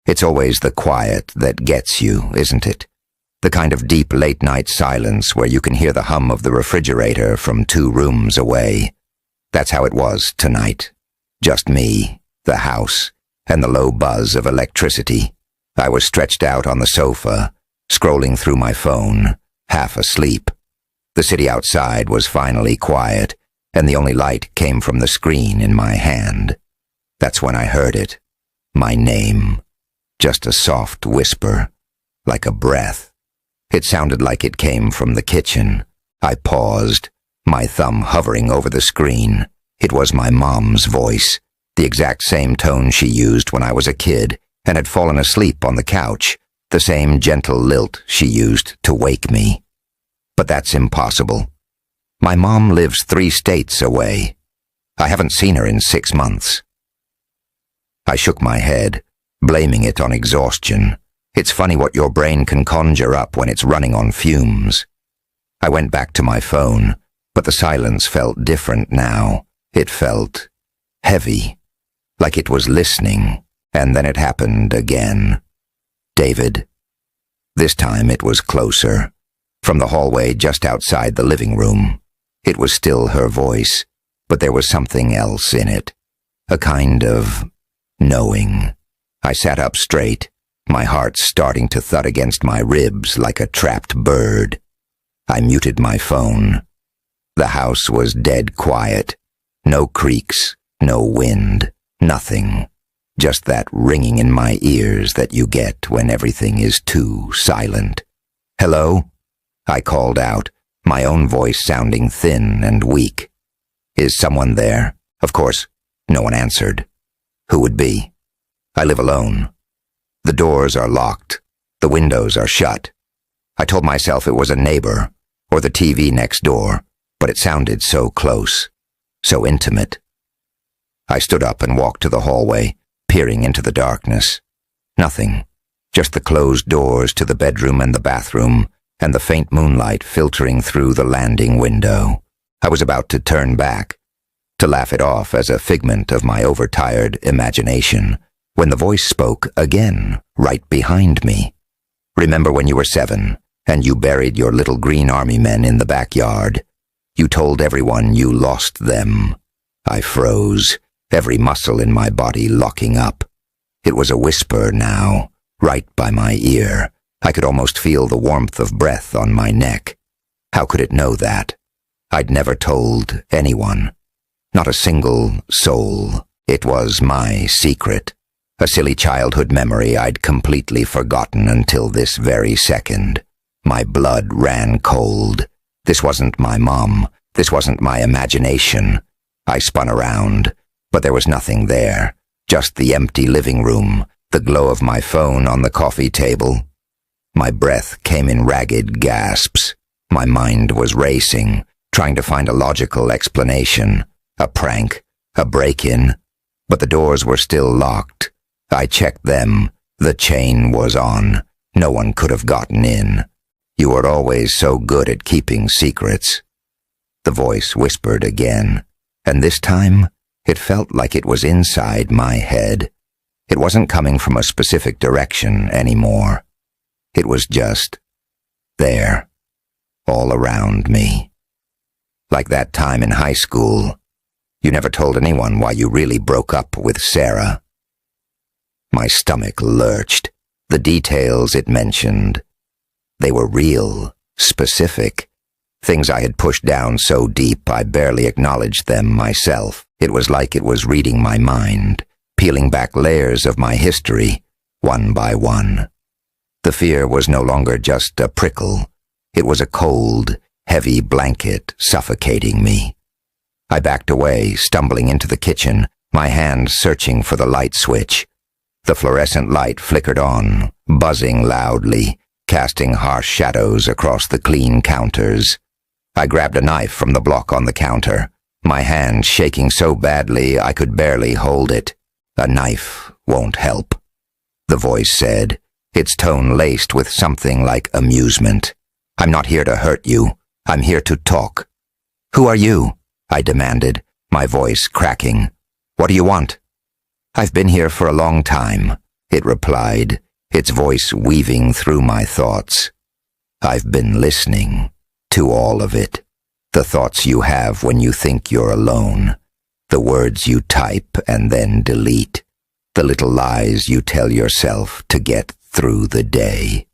It's always the quiet that gets you, isn't it? The kind of deep late-night silence where you can hear the hum of the refrigerator from 2 rooms away. That's how it was tonight. Just me, the house, and the low buzz of electricity. I was stretched out on the sofa, scrolling through my phone, half asleep. The city outside was finally quiet, and the only light came from the screen in my hand. That's when I heard it. My name. Just a soft whisper, like a breath. It sounded like it came from the kitchen. I paused, my thumb hovering over the screen. It was my mom's voice, the exact same tone she used when I was a kid and had fallen asleep on the couch, the same gentle lilt she used to wake me. But that's impossible. My mom lives 3 states away. I haven't seen her in 6 months. I shook my head, blaming it on exhaustion. It's funny what your brain can conjure up when it's running on fumes. I went back to my phone, but the silence felt different now. It felt heavy, like it was listening, and then it happened again. David. This time it was closer, from the hallway just outside the living room. It was still her voice, but there was something else in it, a kind of knowing. I sat up straight, my heart starting to thud against my ribs like a trapped bird. I muted my phone. The house was dead quiet. No creaks, no wind, nothing. Just that ringing in my ears that you get when everything is too silent. "Hello?" I called out, my own voice sounding thin and weak. "Is someone there?" Of course, no one answered. Who would be? I live alone. The doors are locked. The windows are shut. I told myself it was a neighbor or the TV next door, but it sounded so close, so intimate. I stood up and walked to the hallway, peering into the darkness. Nothing, just the closed doors to the bedroom and the bathroom, and the faint moonlight filtering through the landing window. I was about to turn back, to laugh it off as a figment of my overtired imagination, when the voice spoke again, right behind me. "Remember when you were 7, and you buried your little green army men in the backyard? You told everyone you lost them." I froze, every muscle in my body locking up. It was a whisper now, right by my ear. I could almost feel the warmth of breath on my neck. How could it know that? I'd never told anyone. Not a single soul. It was my secret. A silly childhood memory I'd completely forgotten until this very second. My blood ran cold. This wasn't my mom. This wasn't my imagination. I spun around, but there was nothing there. Just the empty living room, the glow of my phone on the coffee table. My breath came in ragged gasps. My mind was racing, trying to find a logical explanation. A prank, a break-in. But the doors were still locked. I checked them. The chain was on. No one could have gotten in. "You were always so good at keeping secrets." The voice whispered again, and this time it felt like it was inside my head. It wasn't coming from a specific direction anymore. It was just there, all around me. Like that time in high school. You never told anyone why you really broke up with Sarah. My stomach lurched. The details it mentioned. They were real, specific. Things I had pushed down so deep I barely acknowledged them myself. It was like it was reading my mind, peeling back layers of my history, one by one. The fear was no longer just a prickle. It was a cold, heavy blanket suffocating me. I backed away, stumbling into the kitchen, my hand searching for the light switch. The fluorescent light flickered on, buzzing loudly, casting harsh shadows across the clean counters. I grabbed a knife from the block on the counter, my hand shaking so badly I could barely hold it. "A knife won't help," the voice said, its tone laced with something like amusement. "I'm not here to hurt you. I'm here to talk." "Who are you?" I demanded, my voice cracking. "What do you want?" "I've been here for a long time. it replied, its voice weaving through my thoughts. I've been listening to all of it. The thoughts you have when you think you're alone. The words you type and then delete. The little lies you tell yourself to get through the day.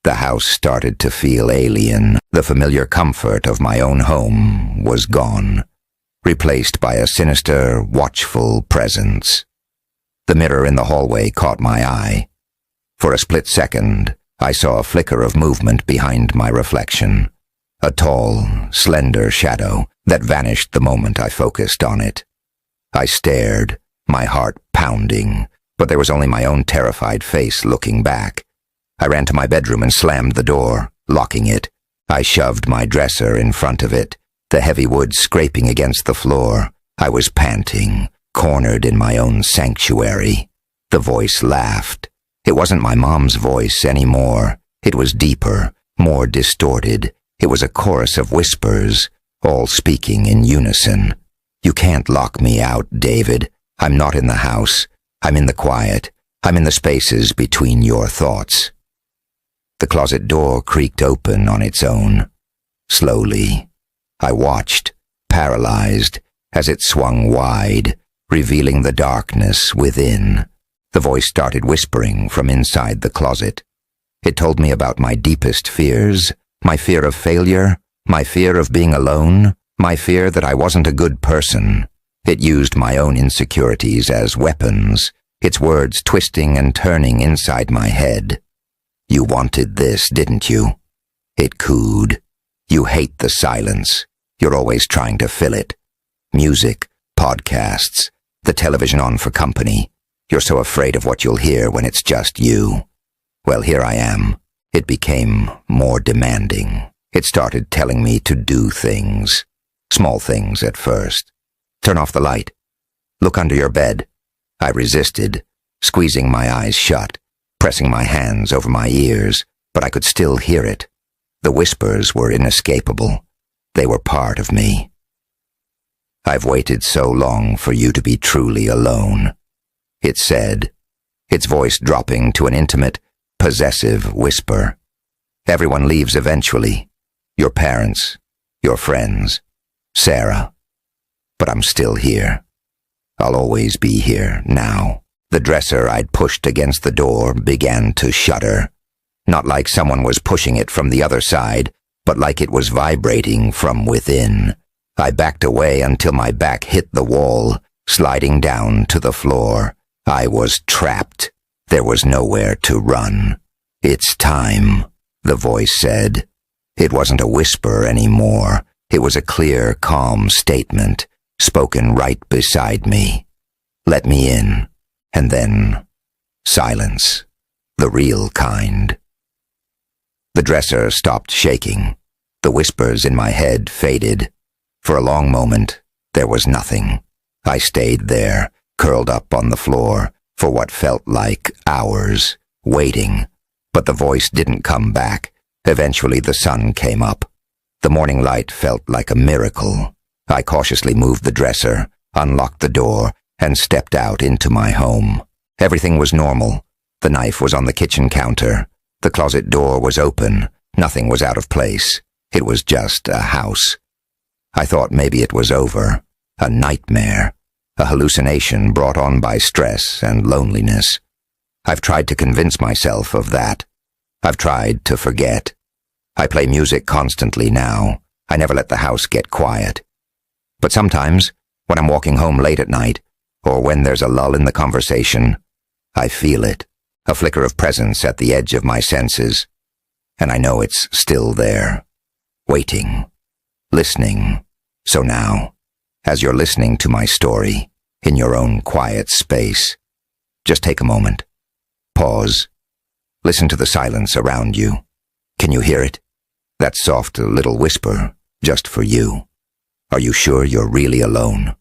The house started to feel alien. The familiar comfort of my own home was gone, replaced by a sinister, watchful presence. The mirror in the hallway caught my eye. For a split second, I saw a flicker of movement behind my reflection. A tall, slender shadow that vanished the moment I focused on it. I stared, my heart pounding, but there was only my own terrified face looking back. I ran to my bedroom and slammed the door, locking it. I shoved my dresser in front of it, the heavy wood scraping against the floor. I was panting, cornered in my own sanctuary. The voice laughed. It wasn't my mom's voice anymore. It was deeper, more distorted. It was a chorus of whispers, all speaking in unison. You can't lock me out, David. I'm not in the house. I'm in the quiet. I'm in the spaces between your thoughts. The closet door creaked open on its own. Slowly, I watched, paralyzed, as it swung wide, revealing the darkness within. The voice started whispering from inside the closet. It told me about my deepest fears, my fear of failure, my fear of being alone, my fear that I wasn't a good person. It used my own insecurities as weapons, its words twisting and turning inside my head. You wanted this, didn't you? It cooed. You hate the silence. You're always trying to fill it. Music, podcasts, the television on for company. You're so afraid of what you'll hear when it's just you. Well, here I am. It became more demanding. It started telling me to do things. Small things at first. Turn off the light. Look under your bed. I resisted, squeezing my eyes shut, pressing my hands over my ears, but I could still hear it. The whispers were inescapable. They were part of me. I've waited so long for you to be truly alone, it said, its voice dropping to an intimate, possessive whisper. Everyone leaves eventually. Your parents, your friends, Sarah. But I'm still here. I'll always be here now. The dresser I'd pushed against the door began to shudder. Not like someone was pushing it from the other side, but like it was vibrating from within. I backed away until my back hit the wall, sliding down to the floor. I was trapped. There was nowhere to run. It's time, the voice said. It wasn't a whisper anymore. It was a clear, calm statement, spoken right beside me. Let me in. And then, silence. The real kind. The dresser stopped shaking. The whispers in my head faded. For a long moment, there was nothing. I stayed there, curled up on the floor, for what felt like hours, waiting. But the voice didn't come back. Eventually the sun came up. The morning light felt like a miracle. I cautiously moved the dresser, unlocked the door, and stepped out into my home. Everything was normal. The knife was on the kitchen counter. The closet door was open. Nothing was out of place. It was just a house. I thought maybe it was over. A nightmare. A hallucination brought on by stress and loneliness. I've tried to convince myself of that. I've tried to forget. I play music constantly now. I never let the house get quiet. But sometimes, when I'm walking home late at night, or when there's a lull in the conversation, I feel it, a flicker of presence at the edge of my senses, and I know it's still there, waiting, listening. So now, as you're listening to my story, in your own quiet space, just take a moment, pause, listen to the silence around you. Can you hear it? That soft little whisper, just for you. Are you sure you're really alone?